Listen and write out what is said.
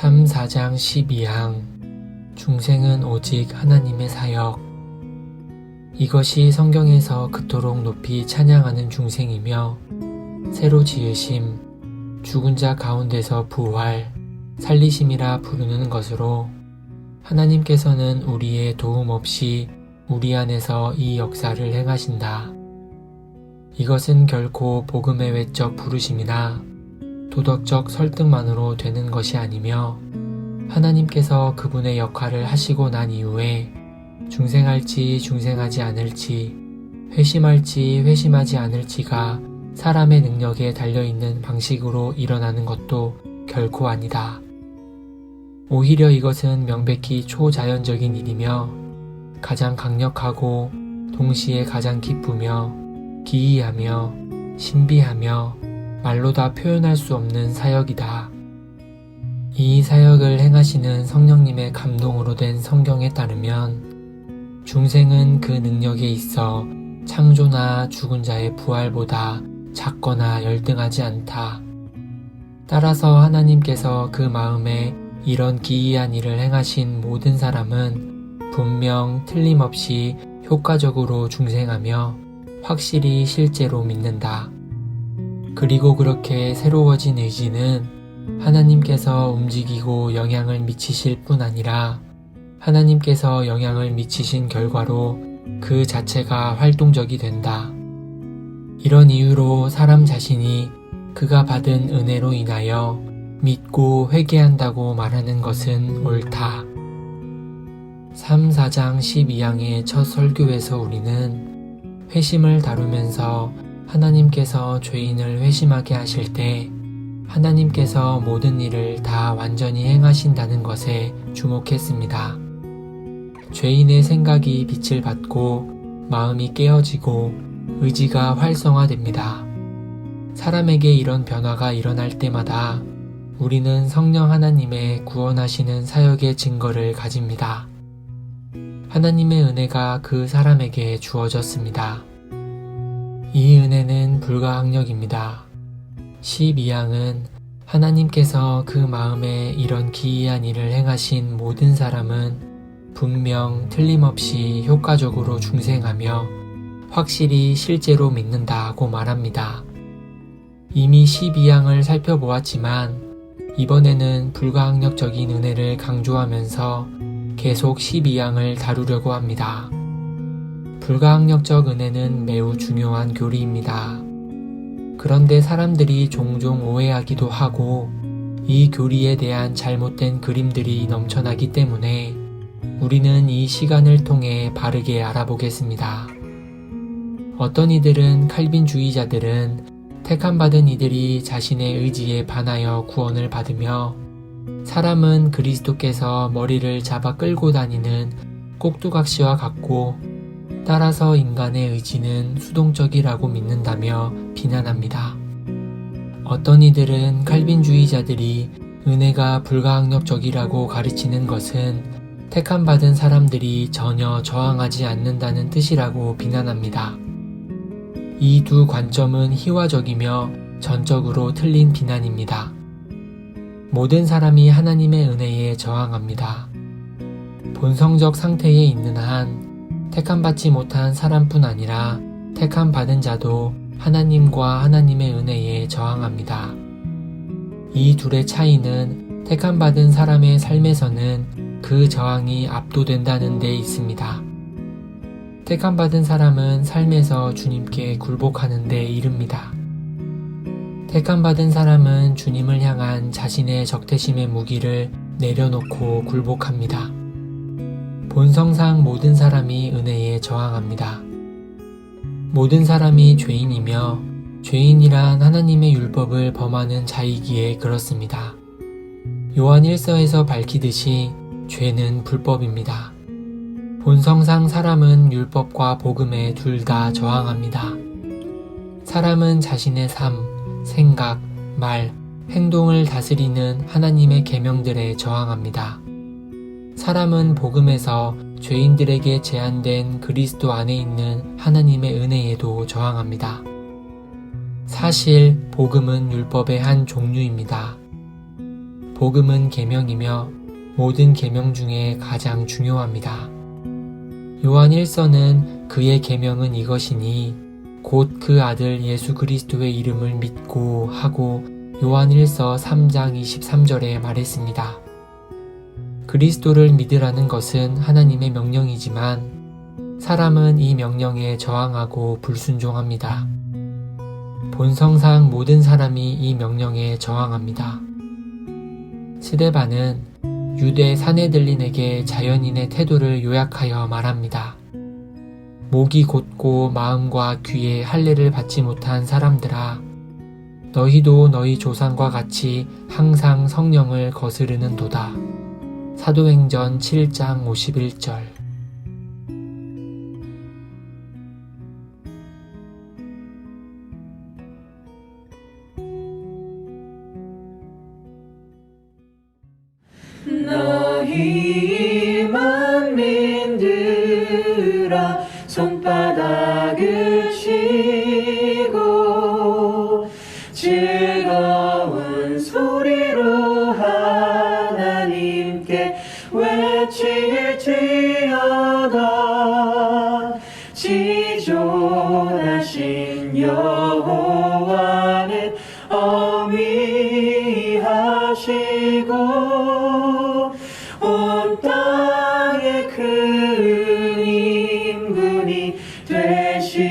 3, 4장 12항 중생은 오직 하나님의 사역. 이것이 성경에서 그토록 높이 찬양하는 중생이며 새로 지으심, 죽은 자 가운데서 부활, 살리심이라 부르는 것으로 하나님께서는 우리의 도움 없이 우리 안에서 이 역사를 행하신다. 이것은 결코 복음의 외적 부르심이나 도덕적 설득만으로 되는 것이 아니며 하나님께서 그분의 역할을 하시고 난 이후에 중생할지 중생하지 않을지, 회심할지 회심하지 않을지가 사람의 능력에 달려있는 방식으로 일어나는 것도 결코 아니다. 오히려 이것은 명백히 초자연적인 일이며 가장 강력하고 동시에 가장 기쁘며 기이하며 신비하며 말로 다 표현할 수 없는 사역이다. 이 사역을 행하시는 성령님의 감동으로 된 성경에 따르면 중생은 그 능력에 있어 창조나 죽은 자의 부활보다 작거나 열등하지 않다. 따라서 하나님께서 그 마음에 이런 기이한 일을 행하신 모든 사람은 분명 틀림없이 효과적으로 중생하며 확실히 실제로 믿는다. 그리고 그렇게 새로워진 의지는 하나님께서 움직이고 영향을 미치실 뿐 아니라 하나님께서 영향을 미치신 결과로 그 자체가 활동적이 된다. 이런 이유로 사람 자신이 그가 받은 은혜로 인하여 믿고 회개한다고 말하는 것은 옳다. 3, 4장 12항의 첫 설교에서 우리는 회심을 다루면서 하나님께서 죄인을 회심하게 하실 때 하나님께서 모든 일을 다 완전히 행하신다는 것에 주목했습니다. 죄인의 생각이 빛을 받고 마음이 깨어지고 의지가 활성화됩니다. 사람에게 이런 변화가 일어날 때마다 우리는 성령 하나님의 구원하시는 사역의 증거를 가집니다. 하나님의 은혜가 그 사람에게 주어졌습니다. 이 은혜는 불가항력입니다. 12항은 하나님께서 그 마음에 이런 기이한 일을 행하신 모든 사람은 분명 틀림없이 효과적으로 중생하며 확실히 실제로 믿는다고 말합니다. 이미 12항을 살펴보았지만 이번에는 불가항력적인 은혜를 강조하면서 계속 12항을 다루려고 합니다. 불가항력적 은혜는 매우 중요한 교리입니다. 그런데 사람들이 종종 오해하기도 하고 이 교리에 대한 잘못된 그림들이 넘쳐나기 때문에 우리는 이 시간을 통해 바르게 알아보겠습니다. 어떤 이들은 칼빈주의자들은 택함받은 이들이 자신의 의지에 반하여 구원을 받으며 사람은 그리스도께서 머리를 잡아 끌고 다니는 꼭두각시와 같고 따라서 인간의 의지는 수동적이라고 믿는다며 비난합니다. 어떤 이들은 칼빈주의자들이 은혜가 불가항력적이라고 가르치는 것은 택함받은 사람들이 전혀 저항하지 않는다는 뜻이라고 비난합니다. 이 두 관점은 희화적이며 전적으로 틀린 비난입니다. 모든 사람이 하나님의 은혜에 저항합니다. 본성적 상태에 있는 한 택함받지 못한 사람뿐 아니라 택함받은 자도 하나님과 하나님의 은혜에 저항합니다. 이 둘의 차이는 택함받은 사람의 삶에서는 그 저항이 압도된다는 데 있습니다. 택함받은 사람은 삶에서 주님께 굴복하는 데 이릅니다. 택함받은 사람은 주님을 향한 자신의 적대심의 무기를 내려놓고 굴복합니다. 본성상 모든 사람이 은혜에 저항합니다. 모든 사람이 죄인이며 죄인이란 하나님의 율법을 범하는 자이기에 그렇습니다. 요한 1서에서 밝히듯이 죄는 불법입니다. 본성상 사람은 율법과 복음에 둘 다 저항합니다. 사람은 자신의 삶, 생각, 말, 행동을 다스리는 하나님의 계명들에 저항합니다. 사람은 복음에서 죄인들에게 제한된 그리스도 안에 있는 하나님의 은혜에도 저항합니다. 사실 복음은 율법의 한 종류입니다. 복음은 계명이며 모든 계명 중에 가장 중요합니다. 요한 1서는 그의 계명은 이것이니 곧 그 아들 예수 그리스도의 이름을 믿고 하고 요한 1서 3장 23절에 말했습니다. 그리스도를 믿으라는 것은 하나님의 명령이지만 사람은 이 명령에 저항하고 불순종합니다. 본성상 모든 사람이 이 명령에 저항합니다. 스데반은 유대 사네들린에게 자연인의 태도를 요약하여 말합니다. 목이 곧고 마음과 귀에 할례를 받지 못한 사람들아, 너희도 너희 조상과 같이 항상 성령을 거스르는도다. 사도행전 7장 51절. 너희 만민들아 손바닥을 치고 즐거운 소리로 하나님께 외칠지어다. 지존하신 여호와는 어미하시고 온 땅에 큰 임금이 되시리로다.